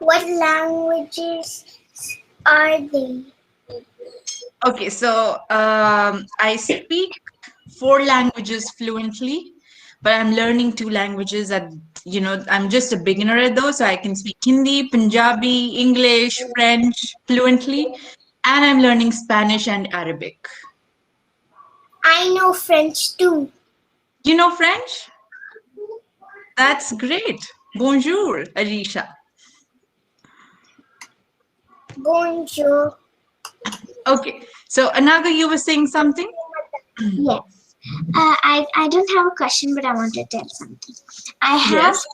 What languages are they? Okay, so I speak 4 languages fluently, but I'm learning 2 languages I'm just a beginner at those, so I can speak Hindi, Punjabi, English, French fluently, and I'm learning Spanish and Arabic. I know French too. You know French? That's great. Bonjour, Arisha. Bonjour. Okay, so Anaga, you were saying something? Yes. I don't have a question, but I want to tell something. I have Yes.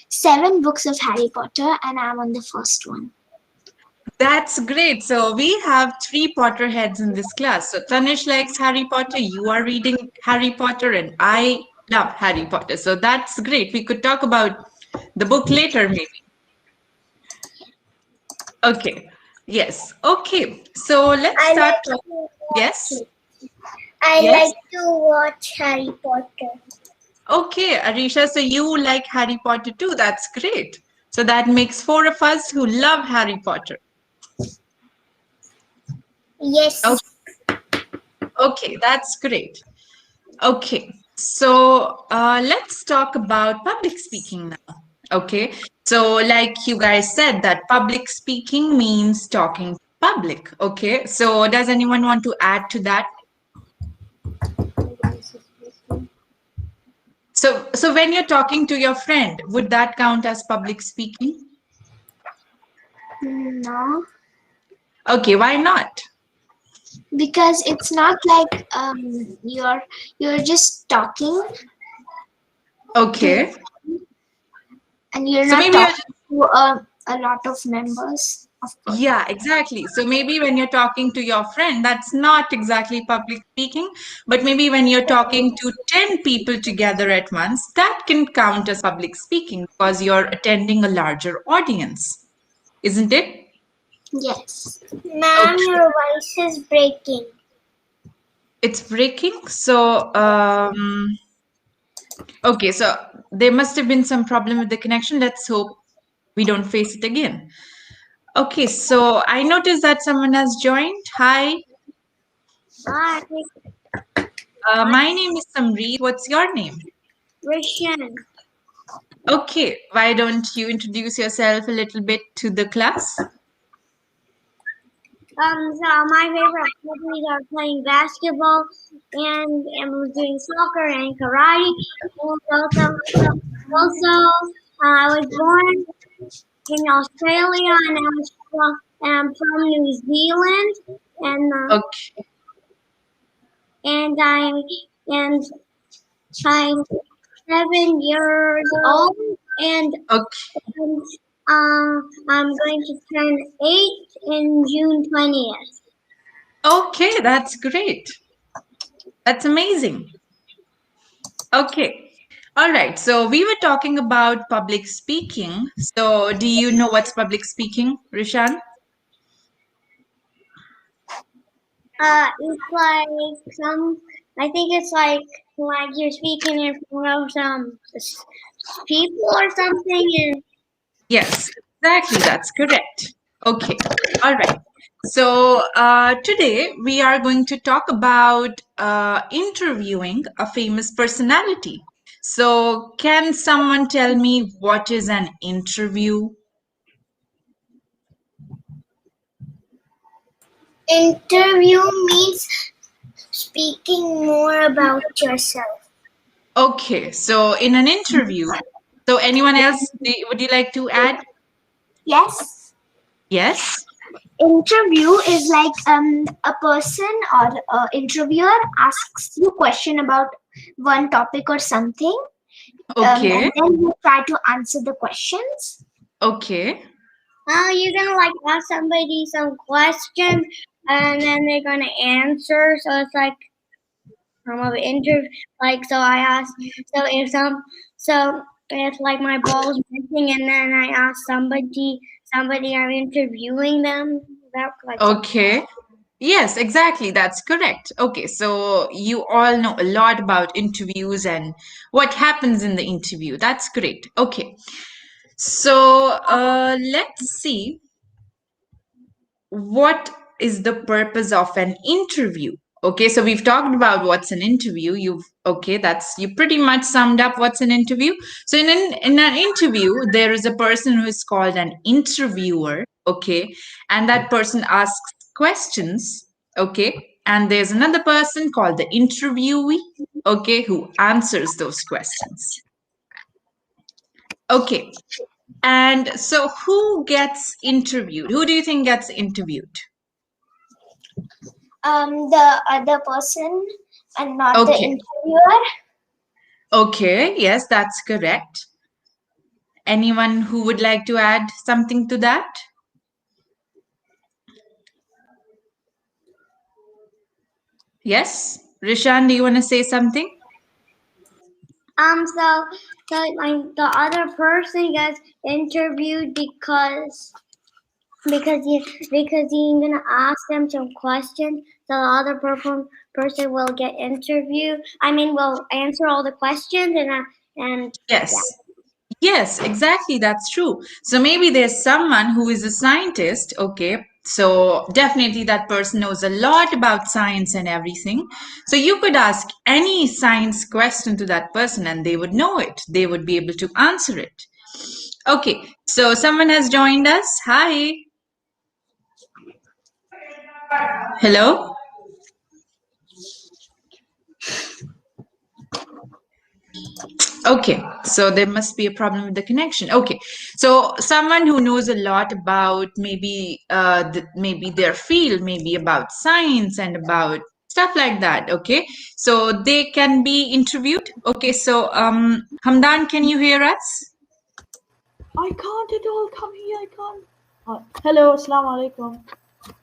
7 books of Harry Potter, and I'm on the first one. That's great. So we have 3 Potterheads in this class. So Tanish likes Harry Potter, you are reading Harry Potter, and I love Harry Potter. So that's great. We could talk about the book later, maybe. Okay. Yes. Okay. So let's I start. like to watch Yes. it. I Yes. like to watch Harry Potter. Okay, Arisha. So you like Harry Potter too. That's great. So that makes 4 of us who love Harry Potter. Yes. Okay, that's great. Okay, so let's talk about public speaking now. Okay, so like you guys said, that public speaking means talking to public. Okay, so does anyone want to add to that? So when you're talking to your friend, would that count as public speaking? No, Okay, why not? because it's not like you're just talking Okay, and you're so not maybe you're talking to a lot of members. Of course. Yeah, exactly. So maybe when you're talking to your friend, that's not exactly public speaking, but maybe when you're talking to 10 people together at once, that can count as public speaking because you're attending a larger audience, isn't it? Yes. Ma'am, Okay. your voice is breaking. It's breaking. Okay, so there must have been some problem with the connection. Let's hope we don't face it again. Okay, so I noticed that someone has joined. Hi. Hi, My name is Samri. What's your name? Rishan. Okay, why don't you introduce yourself a little bit to the class? So my favorite activities are playing basketball and doing soccer and karate. And I was born in Australia and I'm from New Zealand Okay, and and I'm 7 years old and okay, And, I'm going to turn 8 in June 20th. okay, that's great. That's amazing. Okay, all right. So we were talking about public speaking. So do you know what's public speaking, Rishan? It's like I think it's like you're speaking in front of some people or something. And Yes, exactly. That's correct. Okay, all right. So today we are going to talk about interviewing a famous personality. So can someone tell me what is an interview? interview means speaking more about yourself. Okay, so in an interview, so anyone else, would you like to add? Yes. Yes. Interview is like a person or a interviewer asks you question about one topic or something, Okay. and then you try to answer the questions. Okay. You're gonna like ask somebody some question and then they're gonna answer. So it's like from an interview. Like so, I asked. So if like my ball's missing, and then I ask somebody I'm interviewing them. That like Okay. Yes, exactly. That's correct. Okay, so you all know a lot about interviews and what happens in the interview. That's great. Okay. So let's see, what is the purpose of an interview? Okay, so we've talked about what's an interview. You pretty much summed up what's an interview. So in an interview, there is a person who is called an interviewer, okay, and that person asks questions, okay, and there's another person called the interviewee, okay, who answers those questions. Okay, and so who gets interviewed? Who do you think gets interviewed? The other person and not the Okay. interviewer. Okay, yes, that's correct. Anyone who would like to add something to that? Yes, Rishan, do you want to say something? So like the other person gets interviewed because you're gonna ask them some questions. So the other person will get interviewed. I mean, will answer all the questions and Yes. Yes, exactly. That's true. So maybe there's someone who is a scientist. Okay. So definitely that person knows a lot about science and everything. So you could ask any science question to that person and they would know it. They would be able to answer it. Okay. So someone has joined us. Hi. Hello. Okay, so there must be a problem with the connection. Okay, so someone who knows a lot about maybe their field, maybe about science and about stuff like that. Okay, so they can be interviewed. Okay, so Hamdan, can you hear us? I can't at all. Come here. I can't. Hello. Assalamu alaikum.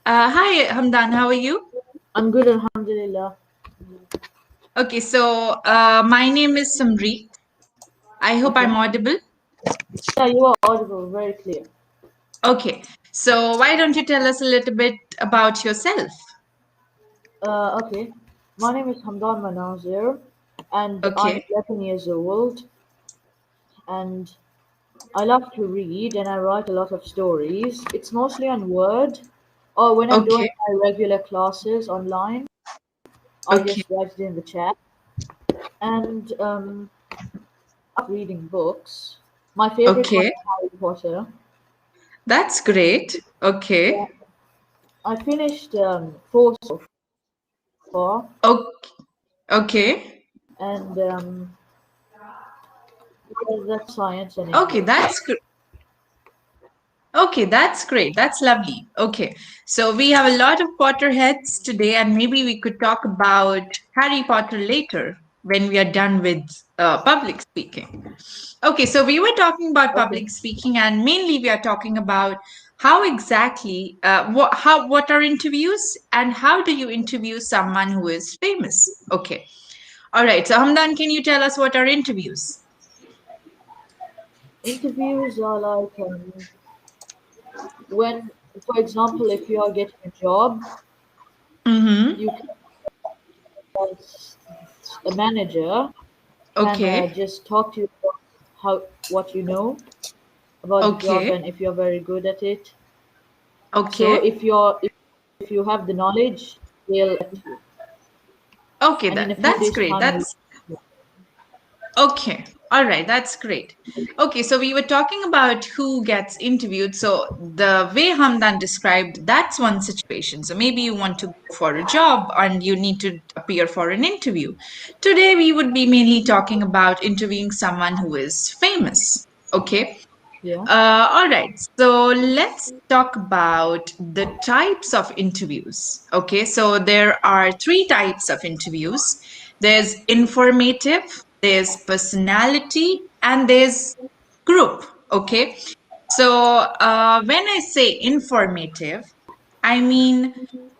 Hi, Hamdan. How are you? I'm good. Alhamdulillah. Okay, so my name is Samri. I hope I'm audible. Yeah, you are audible. Very clear. Okay, so why don't you tell us a little bit about yourself? Okay. My name is Hamdan Manazir, and Okay. I'm 11 years old. And I love to read, and I write a lot of stories. It's mostly on Word, or when I'm doing Okay. my regular classes online, I Okay. just write it in the chat. And I'm reading books. My favorite one Okay. is Harry Potter. That's great. Okay. Yeah. I finished 4 so far, Okay. and that's science and Okay, English. that's good. Okay, that's great. That's lovely. Okay, so we have a lot of Potterheads today, and maybe we could talk about Harry Potter later when we are done with public speaking. Okay, so we were talking about Okay. public speaking, and mainly we are talking about how exactly what are interviews and how do you interview someone who is famous. Okay, all right. So Hamdan, can you tell us what are interviews? Interviews are like when, for example, if you are getting a job, Mm-hmm. you can ask a manager Okay. and just talk to you about what you know about the job Okay. and if you're very good at it. So Okay. if you have the knowledge, they'll let you. Okay. And in a few That's days' great. time, That's okay. All right. That's great. Okay. So we were talking about who gets interviewed. So the way Hamdan described, that's one situation. So maybe you want to go for a job and you need to appear for an interview. Today we would be mainly talking about interviewing someone who is famous. Okay. yeah. All right, so let's talk about the types of interviews. Okay, so there are three types of interviews. There's informative, there's personality, and there's group. Okay, so when I say informative, I mean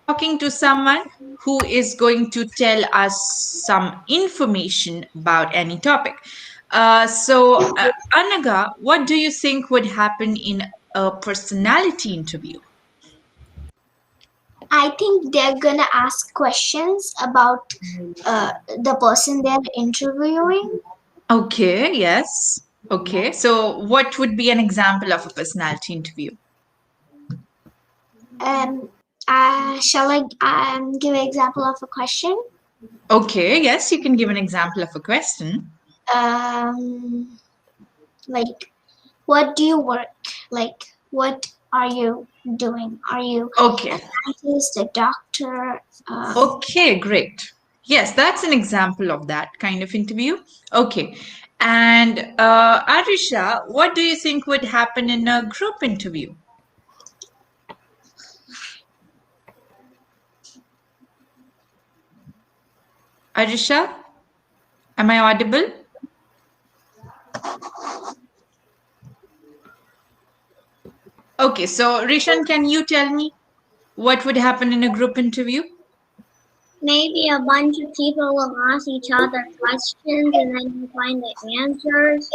talking to someone who is going to tell us some information about any topic. Anaga, what do you think would happen in a personality interview? I think they're gonna ask questions about the person they're interviewing. Okay, yes. Okay, so what would be an example of a personality interview? Shall I give an example of a question? Okay, yes, you can give an example of a question. Like, what do you work? Like, what are you doing? Are you Okay. a scientist, a doctor? Okay, great. Yes, that's an example of that kind of interview. Okay. And Arisha, what do you think would happen in a group interview? Arisha, am I audible? Okay, so Rishan, can you tell me what would happen in a group interview? Maybe a bunch of people will ask each other questions and then you find the answers.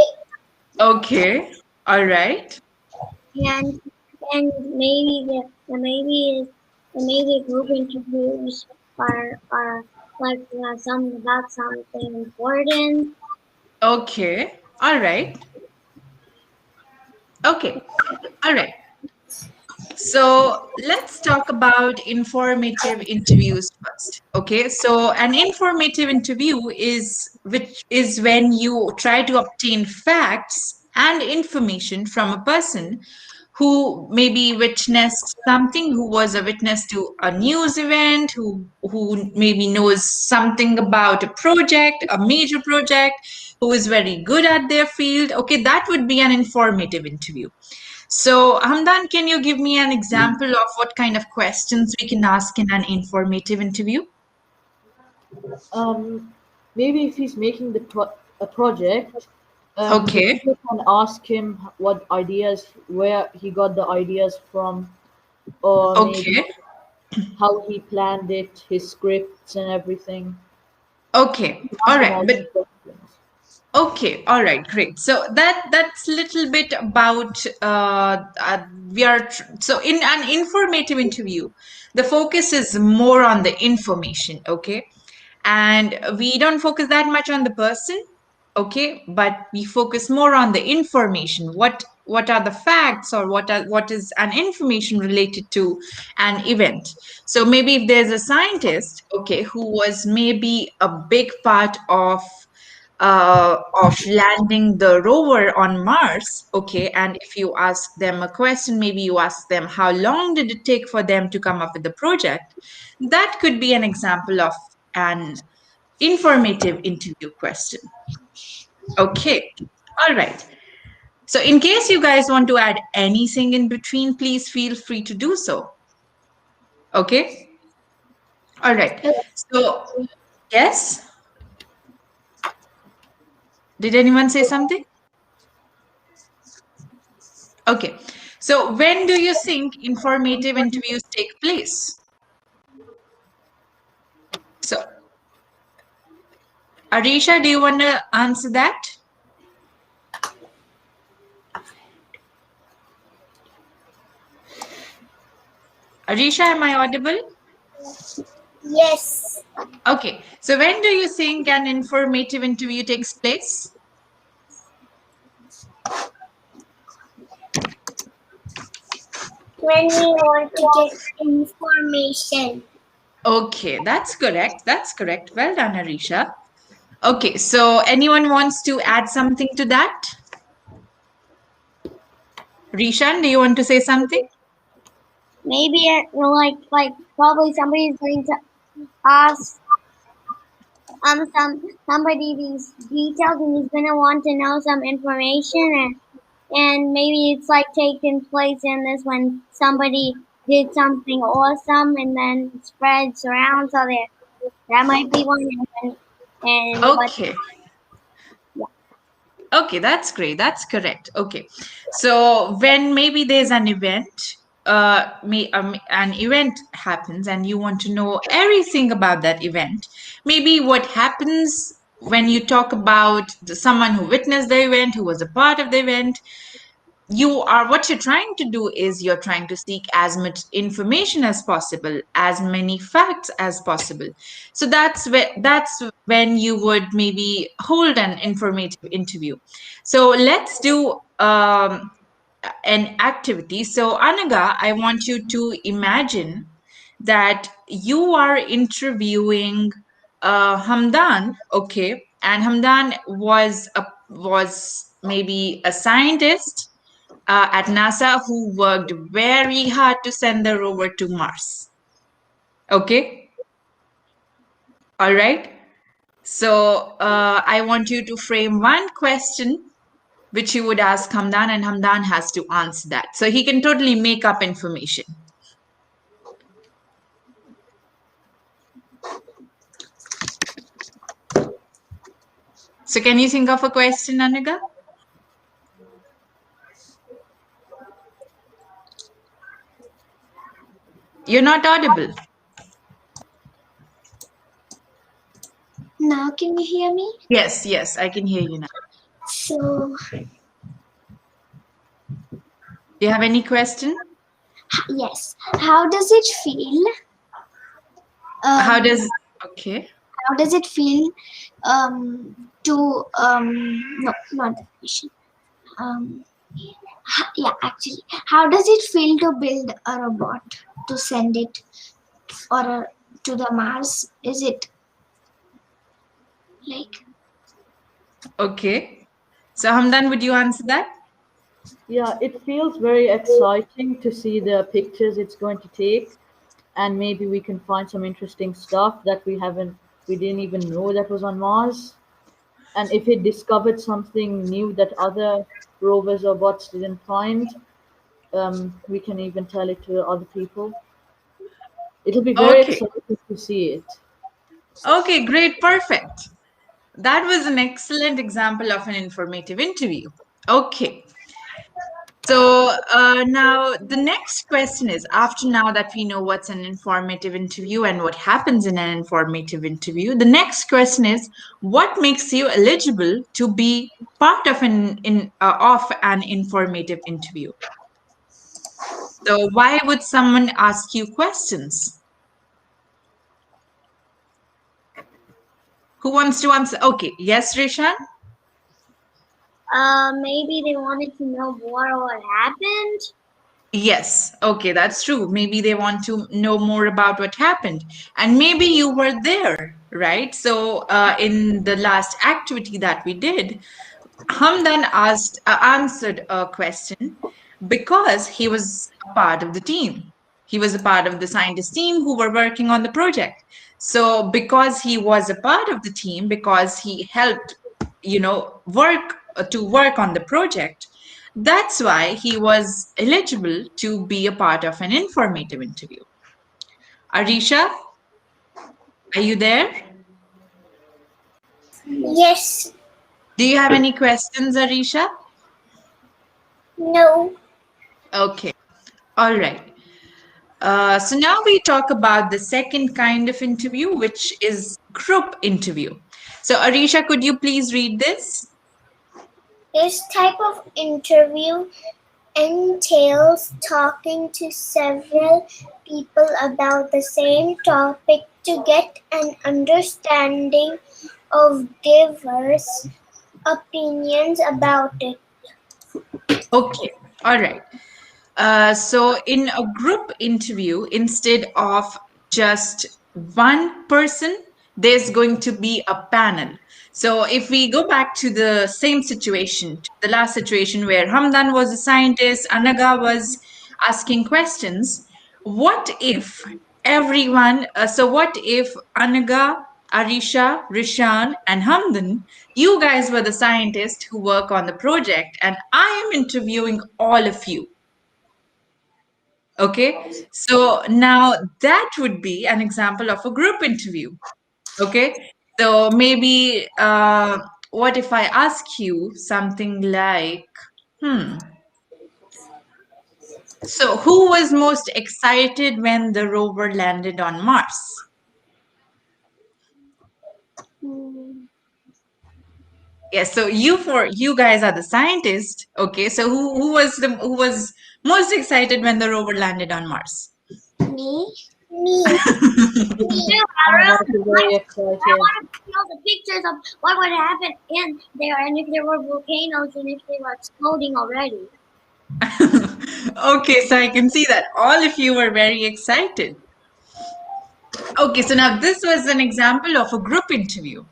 Okay, all right. And maybe group interviews are like some about something important. Okay, all right. Okay, all right. So let's talk about informative interviews first. Okay, so an informative interview is when you try to obtain facts and information from a person who maybe witnessed something, who was a witness to a news event, who maybe knows something about a project, a major project, who is very good at their field. Okay, that would be an informative interview. So, Hamdan, can you give me an example of what kind of questions we can ask in an informative interview? Maybe if he's making a project, the Okay. people can ask him what ideas, where he got the ideas from, or maybe Okay. how he planned it, his scripts and everything. Okay. All Ask him right. all But these questions. okay. All right. Great. So that's little bit about so in an informative interview, the focus is more on the information. Okay. And we don't focus that much on the person, okay, but we focus more on the information. What are the facts, or what is an information related to an event? So maybe if there's a scientist, okay, who was maybe a big part of landing the rover on Mars, okay, and if you ask them a question, maybe you ask them how long did it take for them to come up with the project, that could be an example of an informative interview question. Okay, all right. So in case you guys want to add anything in between, please feel free to do so. Okay, all right. So, yes, did anyone say something? Okay, so when do you think informative interviews take place? So, Arisha, do you want to answer that? Arisha, am I audible? Yes. Okay, so when do you think an informative interview takes place? When we want to get information. Okay, that's correct. That's correct. Well done, Arisha. Okay, so anyone wants to add something to that? Rishan, do you want to say something? Maybe like probably somebody's going to ask somebody these details and he's gonna want to know some information and maybe it's like taking place in this when somebody did something awesome and then it spreads around so that might be one and what Okay. Okay, that's great. That's correct. Okay. So when maybe there's an event, an event happens and you want to know everything about that event, maybe what happens when you talk about someone who witnessed the event, who was a part of the event, what you're trying to do is you're trying to seek as much information as possible, as many facts as possible. So that's when you would maybe hold an informative interview. So let's do an activity. So Anaga, I want you to imagine that you are interviewing Hamdan, okay, and Hamdan was maybe a scientist at NASA who worked very hard to send the rover to Mars. Okay, all right. So I want you to frame one question which you would ask Hamdan, and Hamdan has to answer that. So he can totally make up information. So can you think of a question, Anaga? You're not audible. Now, can you hear me? Yes, yes, I can hear you now. So, Do you have any question? yes. How does it feel? How does How does it feel to no, not the question. Yeah, actually, how does it feel to build a robot to send it to the Mars? Is it like Okay. So Hamdan, would you answer that? Yeah, it feels very exciting to see the pictures it's going to take, and maybe we can find some interesting stuff that we didn't even know that was on Mars. And if it discovered something new that other rovers or bots didn't find, we can even tell it to other people. It'll be very Okay. exciting to see it. Okay, great, perfect. That was an excellent example of an informative interview. Okay. So now the next question is, after now that we know what's an informative interview and what happens in an informative interview, the next question is, what makes you eligible to be part of an informative interview? So why would someone ask you questions? Who wants to answer? Okay, yes, Rishan? Maybe they wanted to know more what happened. Yes, okay, that's true. Maybe they want to know more about what happened. And maybe you were there, right? So in the last activity that we did, Hamdan answered a question because he was a part of the team. He was a part of the scientist team who were working on the project. So because he was a part of the team, because he helped, work on the project, that's why he was eligible to be a part of an informative interview. Arisha, are you there? Yes. Do you have any questions, Arisha? No. Okay. All right. So now we talk about the second kind of interview, which is group interview. So Arisha, could you please read this? This type of interview entails talking to several people about the same topic to get an understanding of diverse opinions about it. Okay, all right. So in a group interview, instead of just one person, there's going to be a panel. So if we go back to the same situation, to the last situation where Hamdan was a scientist, Anaga was asking questions, what if what if Anaga, Arisha, Rishan, and Hamdan, you guys were the scientists who work on the project, and I am interviewing all of you. Okay, so now that would be an example of a group interview. Okay, so maybe what if I ask you something like, so who was most excited when the rover landed on Mars? Yes, so you guys are the scientists. Okay, so who was most excited when the rover landed on Mars? Me. Yeah, I'm Harold, also very excited. I want to see all the pictures of what would happen in there, and if there were volcanoes, and if they were exploding already. Okay, so I can see that all of you were very excited. Okay, so now this was an example of a group interview.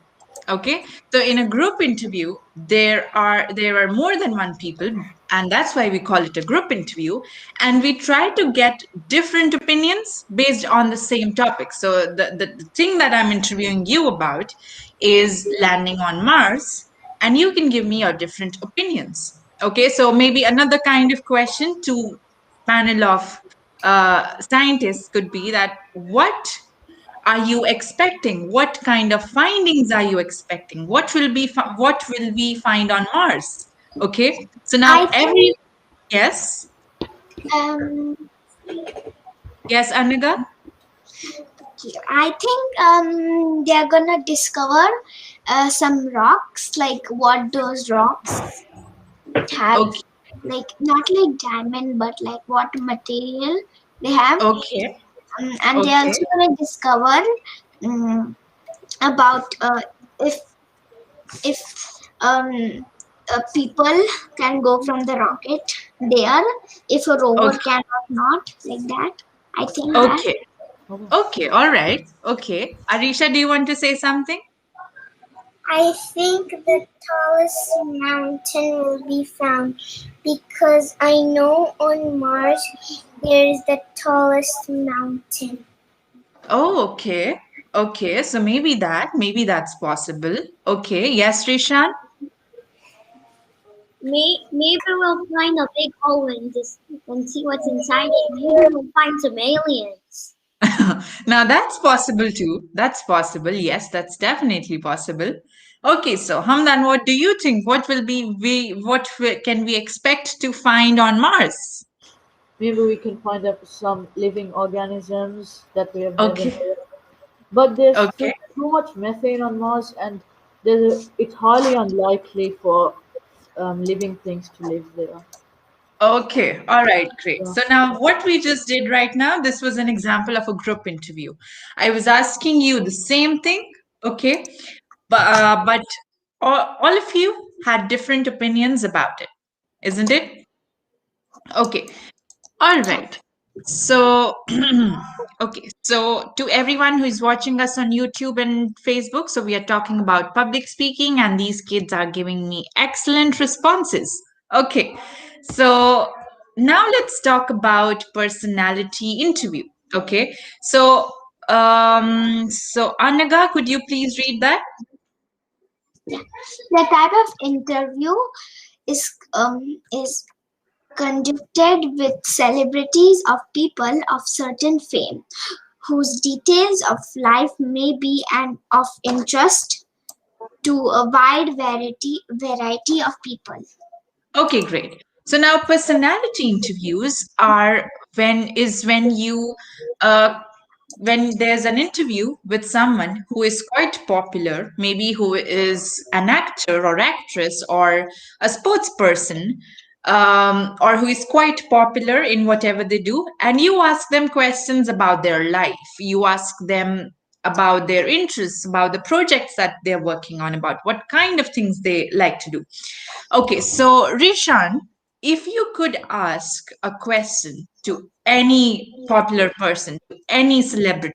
Okay, so in a group interview, there are more than one people, and that's why we call it a group interview. And we try to get different opinions based on the same topic. So the thing that I'm interviewing you about is landing on Mars, and you can give me your different opinions. Okay, so maybe another kind of question to panel of scientists could be that what are you expecting? What kind of findings are you expecting? What will we find on Mars? Okay, so I now think yes, um yes, Anaga. they're gonna discover some rocks, like what those rocks have, Okay, like not like diamond, but like what material they have. okay, And they're okay, also gonna discover about if if people can go from the rocket there, if a rover okay, cannot, not like that. I think that. okay, okay. All right. Okay, Arisha, do you want to say something? I think the tallest mountain will be found because I know on Mars there is the tallest mountain. Oh, okay, okay. So maybe that's possible. Okay, yes, Rishan. Maybe we'll find a big hole and see what's inside it. Maybe we'll find some aliens. Now that's possible too. That's possible. Yes, that's definitely possible. Okay, so Hamdan, what do you think? What will be can we expect to find on Mars? Maybe we can find out some living organisms that we have never Okay, heard of. But there's okay, too much methane on Mars, and it's highly unlikely for living things to live there. okay. All right, great. Yeah. So now what we just did right now, this was an example of a group interview. I was asking you the same thing, okay, but all of you had different opinions about it, isn't it? Okay. All right. So, okay. So, to everyone who is watching us on YouTube and Facebook, so we are talking about public speaking, and these kids are giving me excellent responses. Okay. So, now let's talk about personality interview. Okay. So Anaga, could you please read that? The type of interview is conducted with celebrities of people of certain fame, whose details of life may be and of interest to a wide variety of people. Okay, great. So now personality interviews are when you uh, when there's an interview with someone who is quite popular, maybe who is an actor or actress or a sports person, or who is quite popular in whatever they do, and you ask them questions about their life. You ask them about their interests, about the projects that they're working on, about what kind of things they like to do. Okay, so Rishan, if you could ask a question to any popular person, to any celebrity,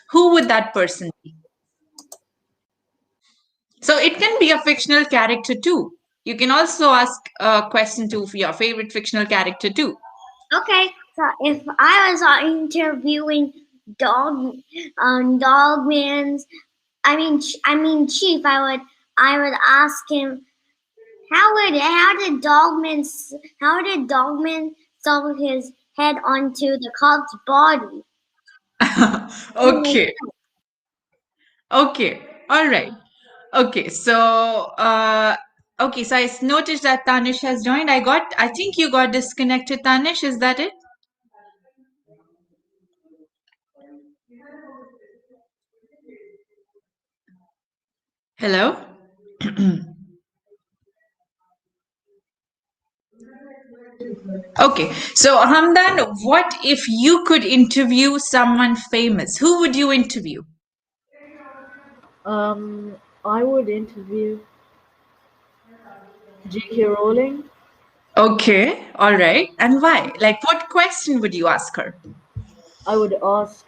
who would that person be? So it can be a fictional character too. You can also ask a question to your favorite fictional character too. Okay, so if I was interviewing Dogman's, Chief, I would ask him how did Dogman sew his head onto the cub's body? Okay, okay, all right. Okay, so I noticed that Tanish has joined. I think you got disconnected, Tanish. Is that it? Hello? Okay, so Hamdan, what if you could interview someone famous? Who would you interview? I would interview J.K. Rowling. Okay, all right. And why? Like, what question would you ask her? I would ask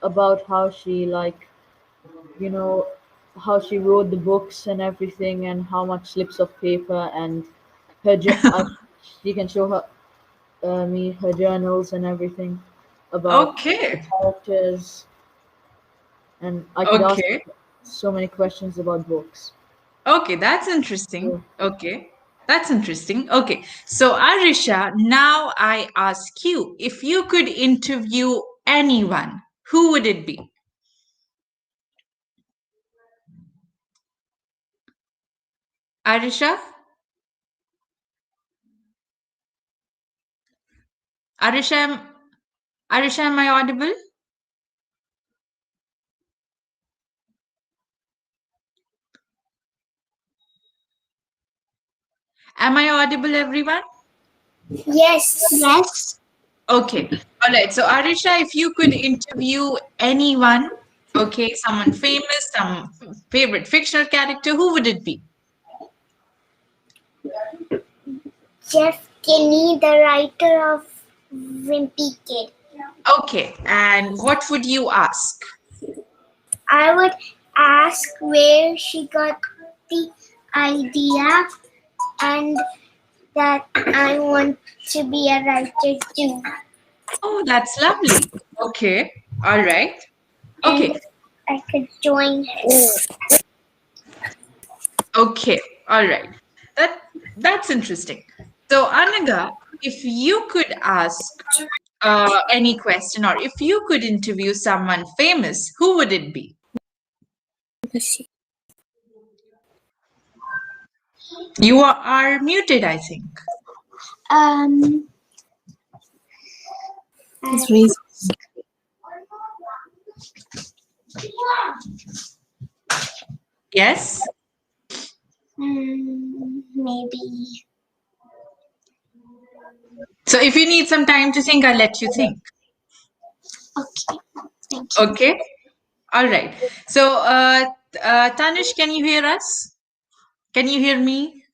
about how she you know, how she wrote the books and everything, and how much slips of paper and she can show her me her journals and everything about the Okay, characters, and I could ask okay, so many questions about books. okay. That's interesting. So Okay, that's interesting. Okay, so Arisha, now I ask you, if you could interview anyone, who would it be? Arisha? Arisha, Arisha, am I audible? Am I audible, everyone? Yes. Yes. Okay. All right. So, Arisha, if you could interview anyone, okay, someone famous, some favorite fictional character, who would it be? Jeff Kinney, the writer of Wimpy Kid. Okay. And what would you ask? I would ask where she got the idea and that I want to be a writer too. Oh, that's lovely. Okay. All right. Okay. And I could join her. Okay. All right. That's interesting. So, Anaga, if you could ask any question, or if you could interview someone famous, who would it be? You are muted, I think. Um. Yes. Maybe. So if you need some time to think, I'll let you think. Okay. Thank you. Okay. All right. So, Tanish, can you hear us? Can you hear me?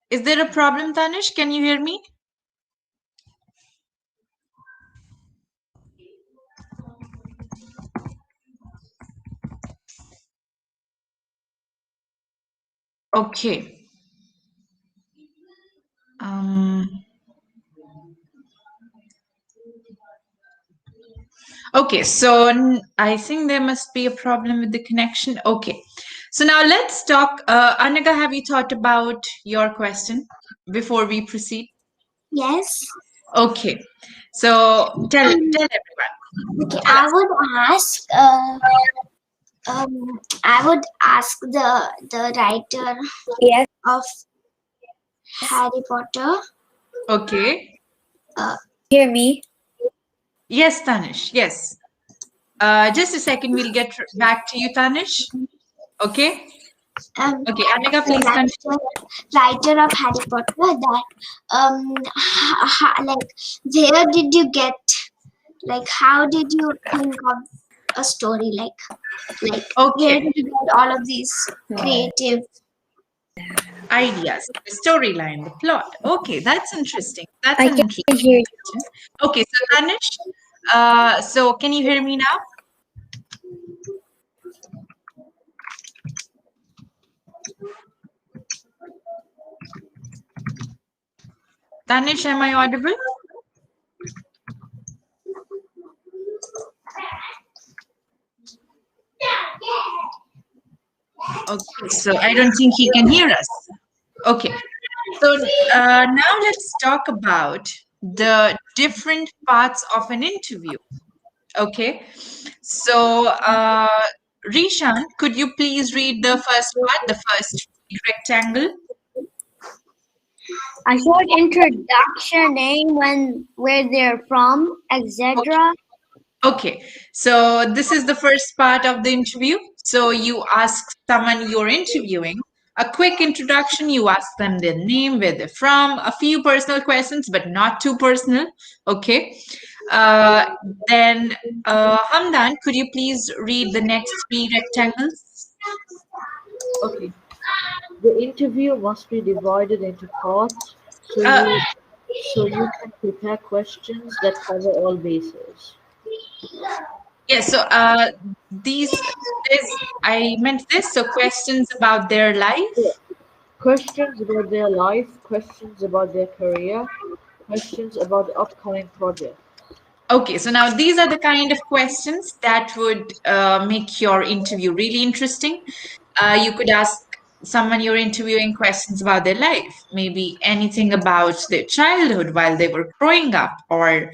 Is there a problem, Tanish? Can you hear me? Okay. Okay, so I think there must be a problem with the connection. Okay, so now let's talk. Anaga, have you thought about your question before we proceed? Yes. Okay, so tell everyone. Okay. Tell us. I would ask the writer Yes. of Harry Potter. Okay. Hear me? Yes, Tanish. Yes. Just a second. We'll get back to you, Tanish. Okay. Okay, Anaga, please continue. Writer of Harry Potter. That like where did you get, like how did you think of a story, like where Okay, did you get all of these creative? ideas, the storyline, the plot. Okay, that's interesting. That's I an can interesting hear you. question. Okay, so Tanish, so can you hear me now? Tanish, am I audible? Okay, so I don't think he can hear us. Okay, so now let's talk about the different parts of an interview. Okay, so Rishan, could you please read the first part, the first rectangle? A short introduction, name, where they're from, etc. Okay, so this is the first part of the interview. So you ask someone you're interviewing a quick introduction. You ask them their name, where they're from, a few personal questions, but not too personal. Okay. Then, Hamdan, could you please read the next three rectangles? Okay. The interview must be divided into parts so Uh, you can prepare questions that cover all bases. yeah, so I meant this. So questions about their life. Yeah. Questions about their life, questions about their career, questions about the upcoming project. Okay, so now these are the kind of questions that would make your interview really interesting. You could ask someone you're interviewing questions about their life, maybe anything about their childhood while they were growing up, or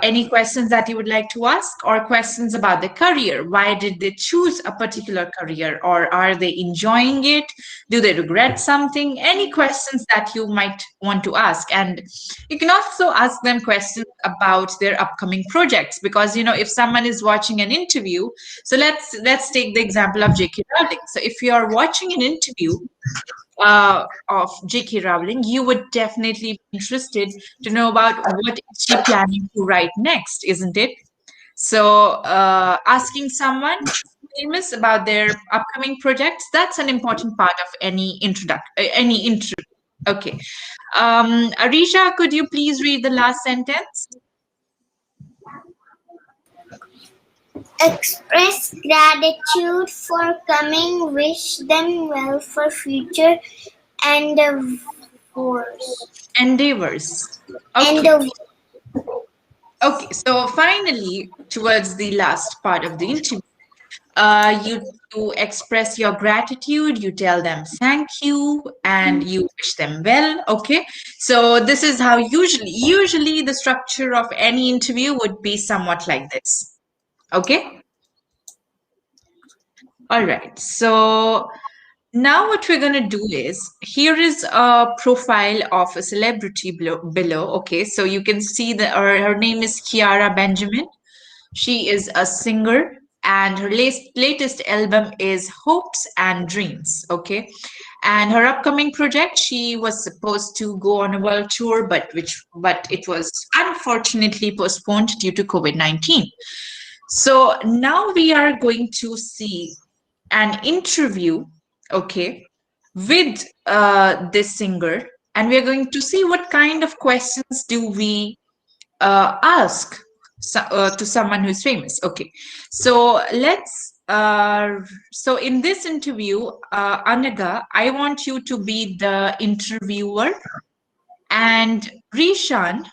any questions that you would like to ask, or questions about their career. Why did they choose a particular career, or are they enjoying it? Do they regret something? Any questions that you might want to ask. And you can also ask them questions about their upcoming projects, because if someone is watching an interview, so let's take the example of J.K. Rowling. So if you are watching an interview of J.K. Rowling, you would definitely be interested to know about what is she planning to write next, isn't it? So asking someone famous about their upcoming projects, that's an important part of any any interview. Okay. Arisha, could you please read the last sentence? Express gratitude for coming, wish them well for future endeavors. Endeavors. Okay. Endeavors. Okay, so finally, towards the last part of the interview, you express your gratitude, you tell them thank you, and you wish them well. Okay, so this is how usually the structure of any interview would be somewhat like this. Okay, all right. So now what we're going to do is, here is a profile of a celebrity below. Okay, so you can see that her name is Kiara Benjamin. She is a singer, and her latest album is Hopes and Dreams. Okay, and her upcoming project, she was supposed to go on a world tour, but it was unfortunately postponed due to COVID-19. So now we are going to see an interview, okay, with this singer, and we are going to see what kind of questions do we ask to someone who's famous. Okay, so so in this interview, Anaga, I want you to be the interviewer, and Rishan,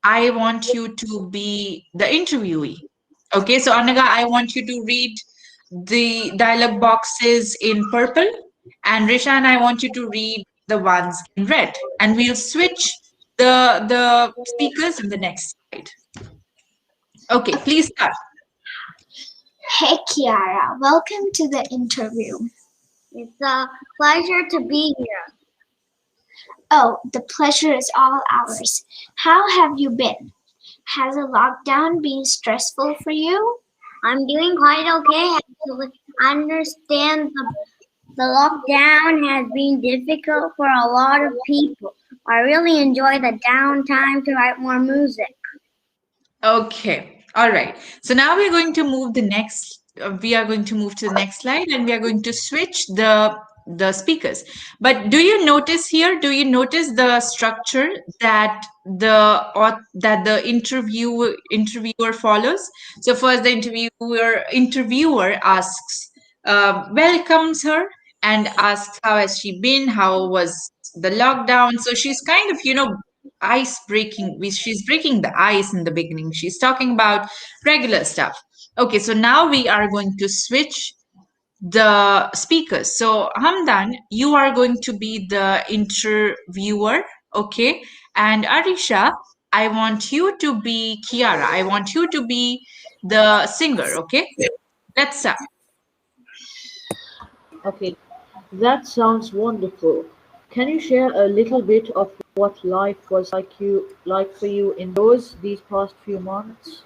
I want you to be the interviewee. Okay, so Anaga, I want you to read the dialog boxes in purple, and Rishan, I want you to read the ones in red, and we'll switch the speakers in the next slide. Okay, please start. Hey Kiara, welcome to the interview. It's a pleasure to be here. Oh, the pleasure is all ours. How have you been? Has a lockdown been stressful for you? I'm doing quite okay, actually. I understand the lockdown has been difficult for a lot of people. I really enjoy the downtime to write more music. Okay, all right. So now we're going to move the next. We are going to move to the next slide, and we are going to switch the speakers. But do you notice here? Do you notice the structure that the interviewer follows? So first, the interviewer asks, welcomes her, and asks how has she been? How was the lockdown? So she's kind of ice breaking. She's breaking the ice in the beginning. She's talking about regular stuff. Okay, so now we are going to switch the speakers. So Hamdan, you are going to be the interviewer, okay? And Arisha, I want you to be Kiara. I want you to be the singer, okay? Let's start. Okay, that sounds wonderful. Can you share a little bit of what life was like for you in these past few months?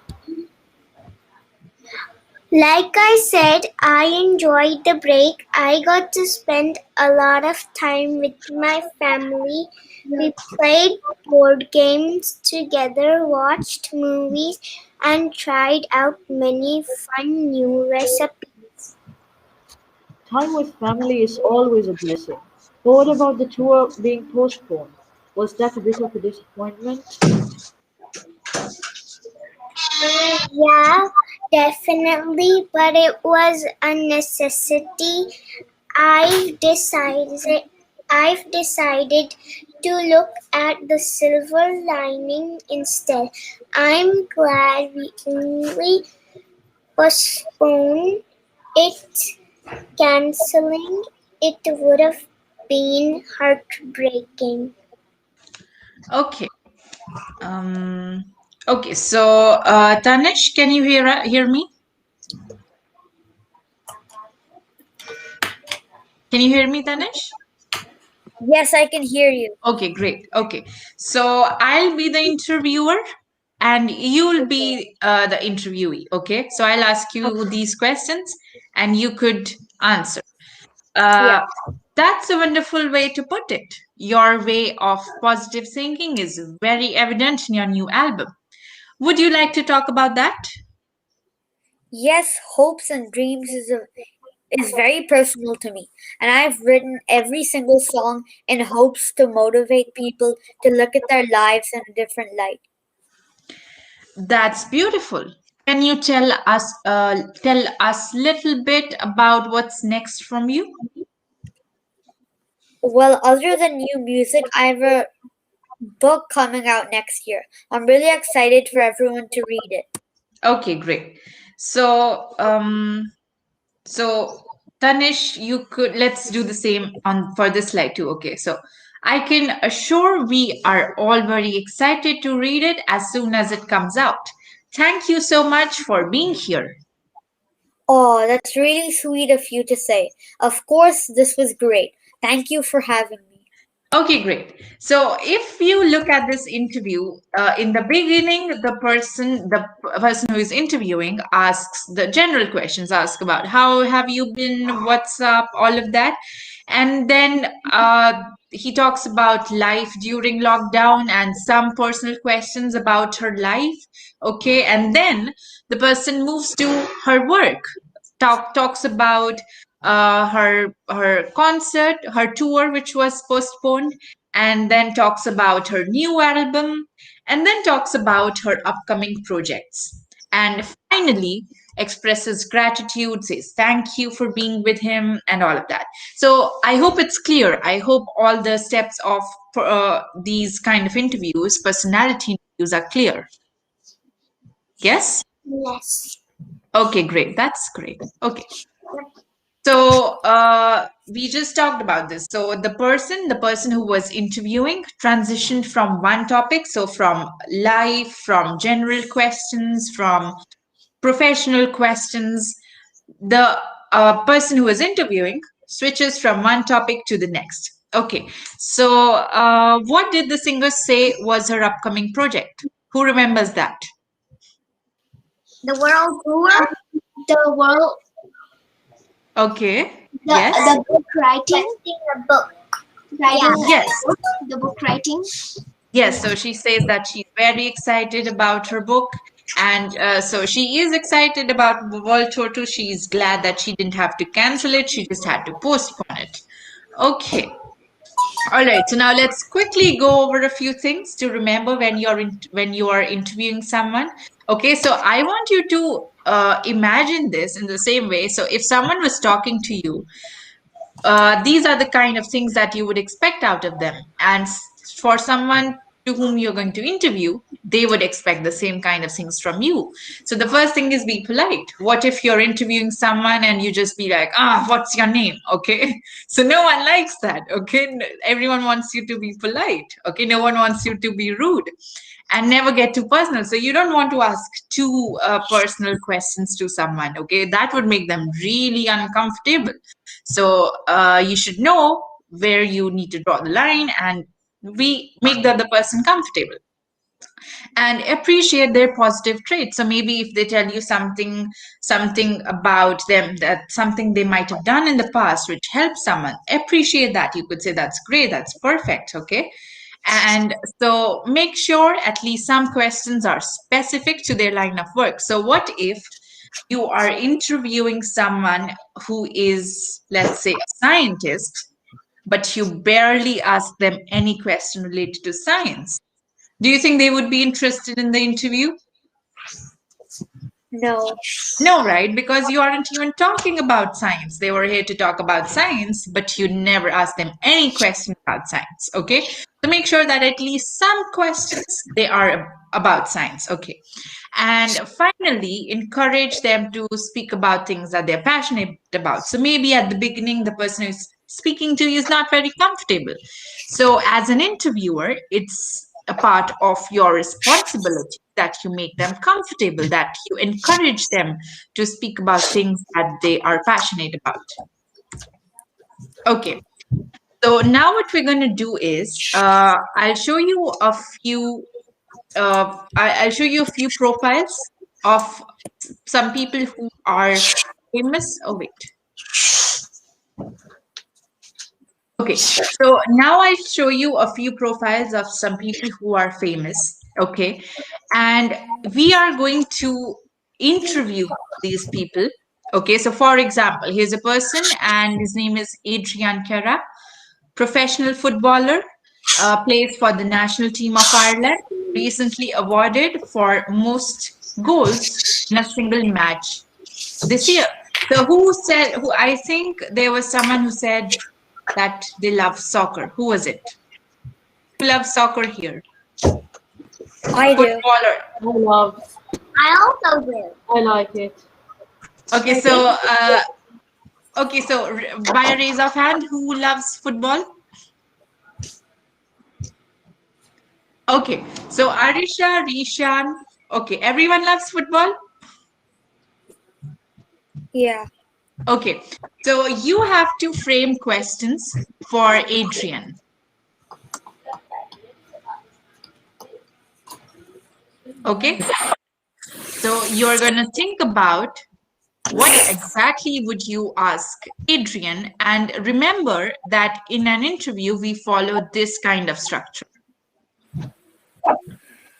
Like I said, I enjoyed the break. I got to spend a lot of time with my family. We played board games together, watched movies, and tried out many fun new recipes. Time with family is always a blessing. But what about the tour being postponed? Was that a bit of a disappointment? Yeah, definitely, but it was a necessity. I've decided I've decided to look at the silver lining instead. I'm glad we only postponed it. Canceling it would have been heartbreaking. Okay. Okay. So, Tanish, can you hear me? Can you hear me, Tanish? Yes, I can hear you. Okay, great. Okay. So I'll be the interviewer and you'll be the interviewee. Okay. So I'll ask you these questions and you could answer. Yeah. That's a wonderful way to put it. Your way of positive thinking is very evident in your new album. Would you like to talk about that? Yes, hopes and dreams is very personal to me, and I've written every single song in hopes to motivate people to look at their lives in a different light. That's beautiful. Can you tell us little bit about what's next from you? Well, other than new music, I have a book coming out next year. I'm really excited for everyone to read it. Okay, great. So, so Tanish, you could let's do the same on for this slide too. Okay, so I can assure we are all very excited to read it as soon as it comes out. Thank you so much for being here. Oh, that's really sweet of you to say. Of course, this was great. Thank you for having me. Okay, great. So if you look at this interview, in the beginning, the person who is interviewing asks the general questions, ask about how have you been, what's up, all of that. And then he talks about life during lockdown and some personal questions about her life. Okay. And then the person moves to her work, talks about her concert, her tour, which was postponed, and then talks about her new album, and then talks about her upcoming projects, and finally expresses gratitude, says thank you for being with him, and all of that. So I hope it's clear. I hope all the steps of these kind of interviews, personality interviews, are clear. Yes. Yes. Okay, great. That's great. Okay. So we just talked about this. So the person who was interviewing transitioned from one topic, so from life, from general questions, from professional questions. The person who was interviewing switches from one topic to the next. Okay. So what did the singer say was her upcoming project? Who remembers that? The world tour? The world, Okay. the, Yes. the book writing, A book. Yes. the book writing. Yes, so she says that she's very excited about her book. And so she is excited about the World Tour too. She's glad that she didn't have to cancel it. She just had to postpone it. Okay. All right. So now let's quickly go over a few things to remember when when you are interviewing someone. Okay. So I want you to imagine this in the same way. So if someone was talking to you, these are the kind of things that you would expect out of them. And for someone to whom you're going to interview, they would expect the same kind of things from you. So the first thing is be polite. What if you're interviewing someone and you just be like, what's your name? Okay. So no one likes that. Okay. Everyone wants you to be polite. Okay. No one wants you to be rude. And never get too personal. So you don't want to ask too personal questions to someone. Okay. That would make them really uncomfortable. So you should know where you need to draw the line and we make the other person comfortable. and appreciate their positive traits. So maybe if they tell you something about them, that something they might have done in the past which helped someone, appreciate that. You could say that's great, that's perfect, okay? And so make sure at least some questions are specific to their line of work. So what if you are interviewing someone who is, let's say, a scientist, but you barely ask them any question related to science? Do you think they would be interested in the interview? No. No, right? Because you aren't even talking about science. They were here to talk about science, but you never ask them any question about science, okay? So make sure that at least some questions, they are about science, okay? And finally, encourage them to speak about things that they're passionate about. So maybe at the beginning, the person who's speaking to you is not very comfortable. So as an interviewer, it's a part of your responsibility that you make them comfortable, that you encourage them to speak about things that they are passionate about. Okay. So now what we're going to do is I'll show you a few I'll show you a few profiles of some people who are famous. Oh, wait. Okay, so now I show you a few profiles of some people who are famous. Okay, and we are going to interview these people. Okay, so for example, here's a person and his name is Adrian Kera, professional footballer, plays for the national team of Ireland, recently awarded for most goals in a single match this year. So who I think there was someone who said that they love soccer. Who was it? Who loves soccer here? I do. Footballer. I also do. I like it. Okay, so by a raise of hand, who loves football? Okay, so Arisha, Rishan. Okay, everyone loves football. Yeah. Okay, so you have to frame questions for Adrian. Okay, so you're going to think about what exactly would you ask Adrian, and remember that in an interview we follow this kind of structure.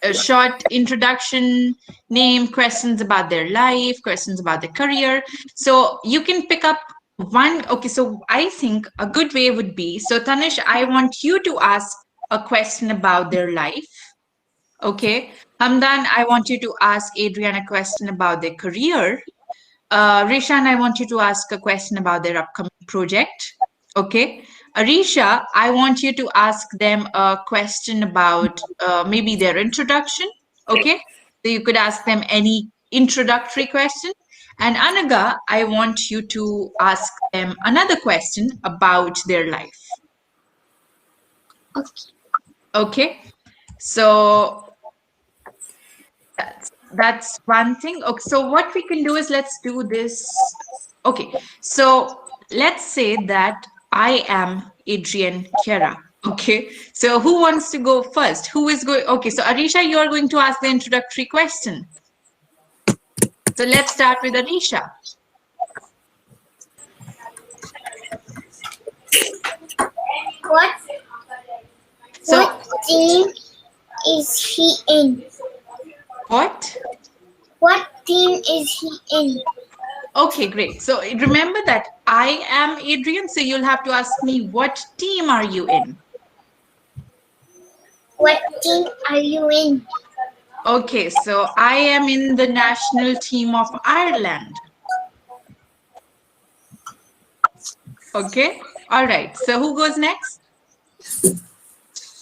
A short introduction, name, questions about their life, questions about their career. So you can pick up one. Okay, so I think a good way would be, so Tanish, I want you to ask a question about their life. Okay, Hamdan, I want you to ask Adrian a question about their career. Rishan, I want you to ask a question about their upcoming project. Okay. Arisha, I want you to ask them a question about maybe their introduction. Okay. So you could ask them any introductory question. And Anaga, I want you to ask them another question about their life. Okay. Okay. So that's one thing. Okay, so what we can do is let's do this. Okay, so let's say that I am Adrian Kera. Okay, so who wants to go first? Who is going? Okay, so Arisha, you are going to ask the introductory question. So let's start with Arisha. What team is he in? What? What team is he in? Okay, great. So remember that I am Adrian, so you'll have to ask me, what team are you in? What team are you in? Okay, so I am in the national team of Ireland. Okay, all right. So who goes next?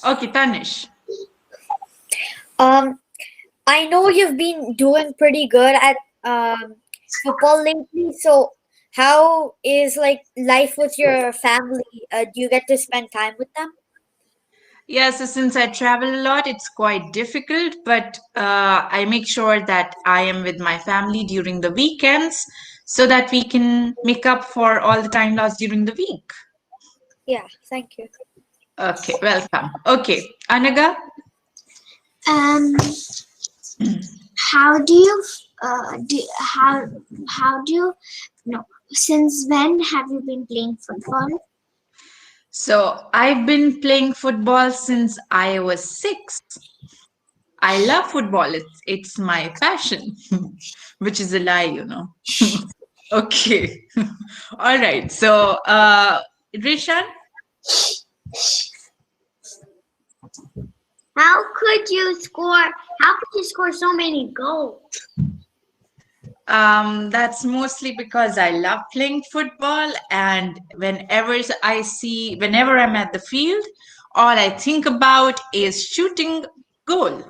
Okay, Tanish. I know you've been doing pretty good at football lately. So how is like life with your family? Do you get to spend time with them? Yeah, so since I travel a lot, it's quite difficult, but I make sure that I am with my family during the weekends so that we can make up for all the time lost during the week. Yeah, thank you. Okay, welcome. Okay, Anaga? Um, how do you how do you no? Since when have you been playing football? So I've been playing football since I was 6. I love football. It's my passion, which is a lie. Okay. All right. So, Rishan, How could you score so many goals? that's mostly because I love playing football, and whenever I'm at the field, all I think about is shooting goal.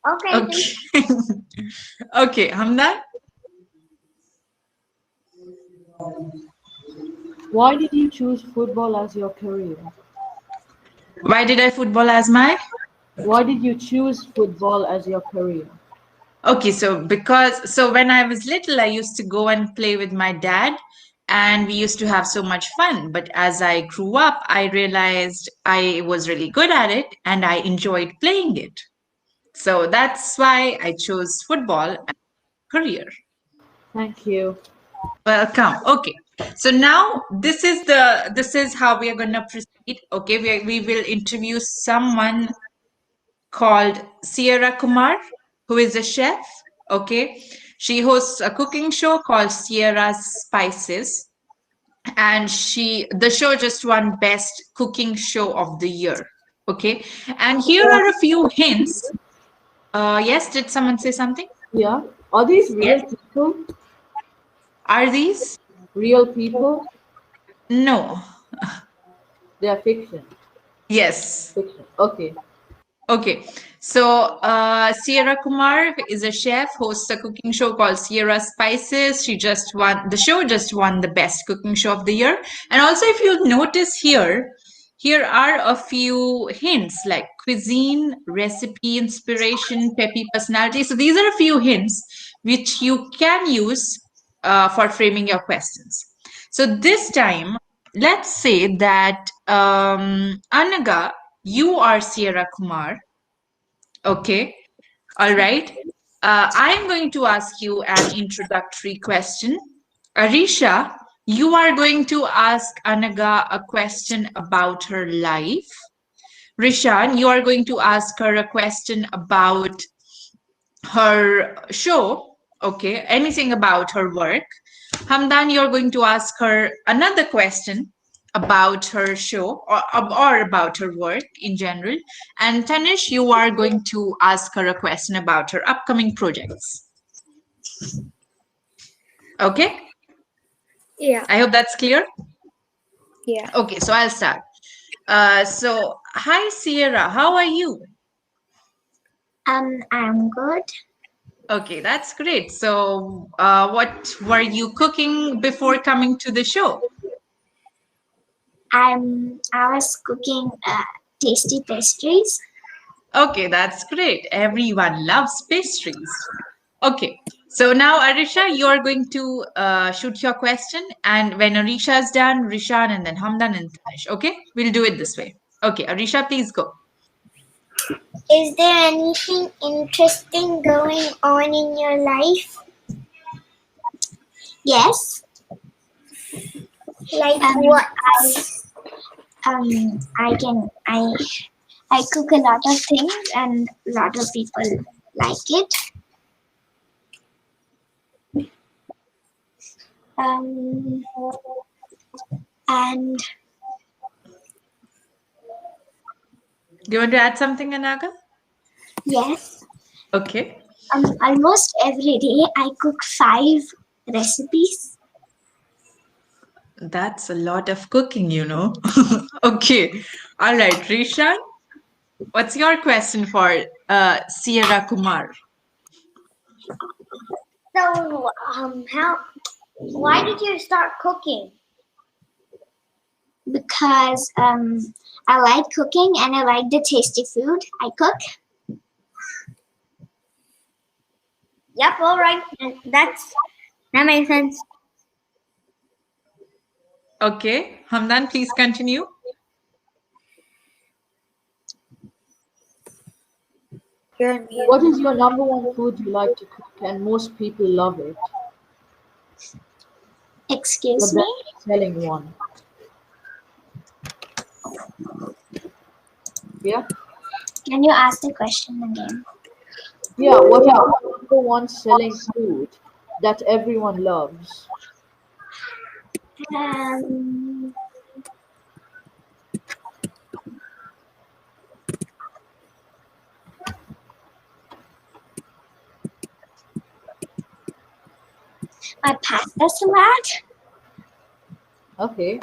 Okay. Okay. Okay, Hamdan. Why did you choose football as your career? Why did I football as my? Why did you choose football as your career? Okay, so when I was little, I used to go and play with my dad, and we used to have so much fun. But as I grew up, I realized I was really good at it and I enjoyed playing it. So that's why I chose football as a career. Thank you. Welcome. Okay. So now this is how we are going to proceed. Okay, we will introduce someone called Sierra Kumar, who is a chef. Okay, she hosts a cooking show called Sierra's Spices, and the show just won Best Cooking Show of the Year. Okay, and here are a few hints. Yes, did someone say something? Yeah. Are these real Yes. people? Are these? Real people? No. They are fiction. Yes. Fiction. Okay. Okay, so Sierra Kumar is a chef, hosts a cooking show called Sierra Spices. The show just won the best cooking show of the year. And also, if you notice here are a few hints like cuisine, recipe, inspiration, peppy personality. So these are a few hints which you can use for framing your questions. So this time, let's say that Anaga, you are Sierra Kumar. Okay. All right. I'm going to ask you an introductory question. Arisha, you are going to ask Anaga a question about her life. Rishan, you are going to ask her a question about her show. Okay. Anything about her work. Hamdan, you're going to ask her another question about her show or about her work in general. And Tanish, you are going to ask her a question about her upcoming projects. Okay? Yeah. I hope that's clear. Yeah. Okay, so I'll start. Hi, Sierra. How are you? I'm good. Okay, that's great. So, what were you cooking before coming to the show? I was cooking tasty pastries. Okay, that's great. Everyone loves pastries. Okay, so now Arisha, you are going to shoot your question, and when Arisha is done, Rishan, and then Hamdan and Tanish. Okay, we'll do it this way. Okay, Arisha, please go. Is there anything interesting going on in your life? Yes. Like Um, what? I cook a lot of things and a lot of people like it. And Do you want to add something, Anaga? yes, Okay. almost every day I cook 5 recipes. That's a lot of cooking, Okay. All right, Rishan, what's your question for Sierra Kumar? So, why did you start cooking? Because I like cooking and I like the tasty food I cook. Yep, all right. That makes sense. Okay, Hamdan, please continue. You're on mute. What is your number one food you like to cook and most people love it? Excuse The me? best-selling one. Yeah? Can you ask the question again? Yeah, what is the number one selling food that everyone loves? Um, my pasta salad. Okay.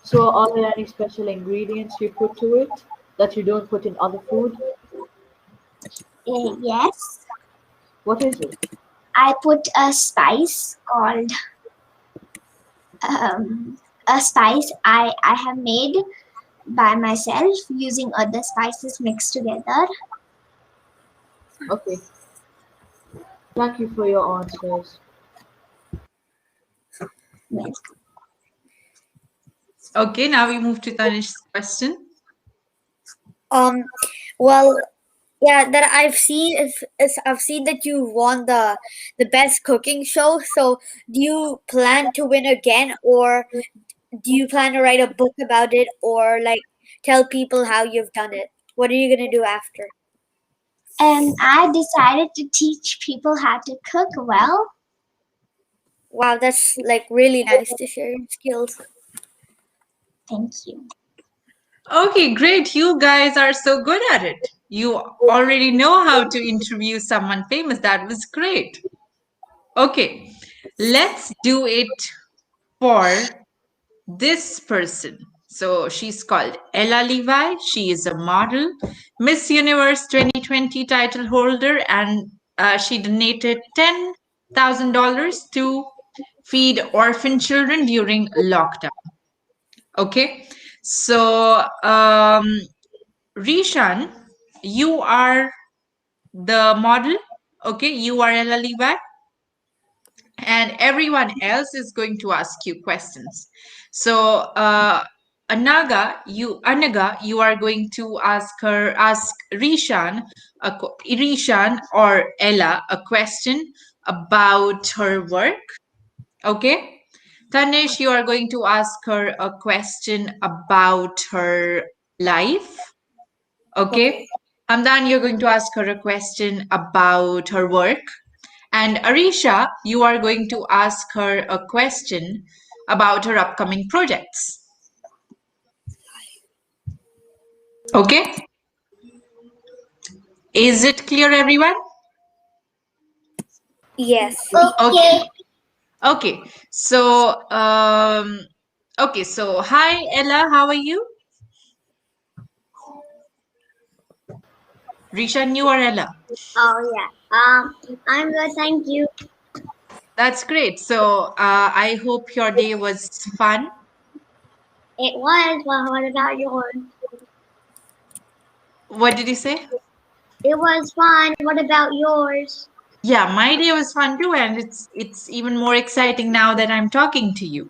So are there any special ingredients you put to it that you don't put in other food? Yes. What is it? I put a spice called a spice I have made by myself using other spices mixed together. Okay. Thank you for your answers. Well, Okay, now we move to Tanish's question. Well, yeah, that I've seen is I've seen that you won the best cooking show. So do you plan to win again, or do you plan to write a book about it, or like tell people how you've done it? What are you gonna do after? and I decided to teach people how to cook well. Wow, that's like really nice to share your skills. Thank you. Okay, great. You guys are so good at it. You already know how to interview someone famous. That was great. Okay, let's do it for this person. So she's called Ella Levi. She is a model, Miss Universe 2020 title holder, and she donated $10,000 to feed orphan children during lockdown. Okay, so Rishan, you are the model. Okay, you are Ella Levi, and everyone else is going to ask you questions. So Anaga, you are going to ask Rishan, Rishan or Ella a question about her work. Okay. Tanish, you are going to ask her a question about her life. Okay. Hamdan, you're going to ask her a question about her work. And Arisha, you are going to ask her a question about her upcoming projects. Okay? Is it clear, everyone? Yes. Okay. Okay. So, hi, Ella, how are you? Rishan, you or Ella? Oh yeah. I'm good, thank you. That's great. So, I hope your day was fun. It was. Well, what about yours? What did you say? It was fun. What about yours? Yeah, my day was fun too, and it's even more exciting now that I'm talking to you.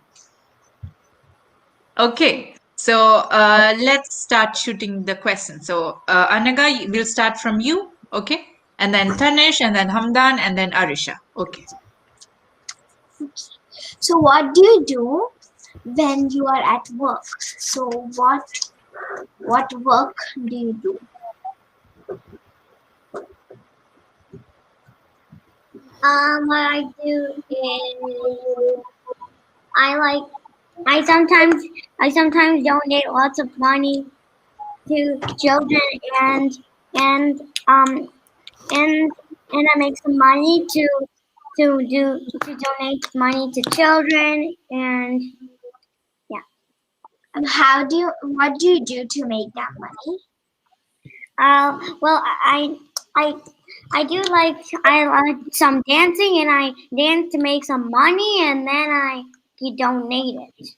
Okay, so let's start shooting the questions. So Anaga, we'll start from you, okay? And then Tanish, and then Hamdan, and then Arisha. Okay. So what do you do when you are at work? So what work do you do? What I do is I sometimes donate lots of money to children and um and I make some money to donate money to children and And what do you do to make that money? well I do I like some dancing and I dance to make some money and then I donate it.